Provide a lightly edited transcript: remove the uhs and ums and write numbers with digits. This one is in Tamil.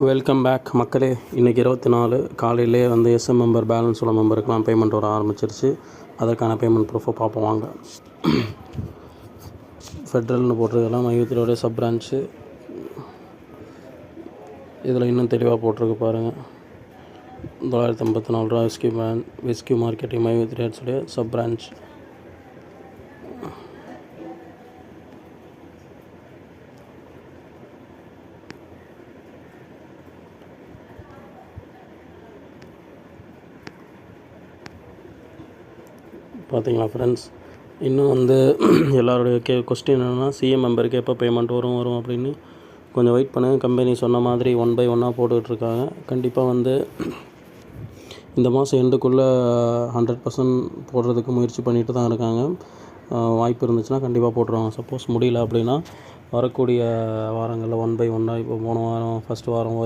வெல்கம் பேக் மக்களே. இன்றைக்கி 24 காலையிலே வந்து எஸ்எம் மெம்பர் பேலன்ஸ் உள்ள மெம்பருக்கெலாம் பேமெண்ட் வர ஆரம்பிச்சிருச்சு. அதற்கான பேமெண்ட் ப்ரூஃபை பார்ப்போம் வாங்க. ஃபெட்ரல்னு போட்டிருக்கலாம் மையத்திலோடைய சப் பிரான்ச்சு. இதில் இன்னும் தெளிவாக போட்டிருக்கு பாருங்கள். 954 ரூபா விஸ்கியூ மார்க்கெட்டிங் மையத் ரேட்ஸுடைய சப் பிரான்ச். பார்த்தீங்களா ஃப்ரெண்ட்ஸ், இன்னும் வந்து எல்லாருடைய கொஸ்டின் என்னென்னா சிஎம் மெம்பருக்கு எப்போ பேமெண்ட் வரும் அப்படின்னு கொஞ்சம் வெயிட் பண்ணுங்கள். கம்பெனி சொன்ன மாதிரி 1 by 1 போட்டுக்கிட்டுருக்காங்க. கண்டிப்பாக வந்து இந்த மாதம் எண்டுக்குள்ளே 100% போடுறதுக்கு முயற்சி பண்ணிட்டு தான் இருக்காங்க. வாய்ப்பு இருந்துச்சுன்னா கண்டிப்பாக போட்டுருவாங்க. சப்போஸ் முடியல அப்படின்னா வரக்கூடிய வாரங்களில் 1 by 1 இப்போ போன வாரம் ஃபஸ்ட்டு வாரம்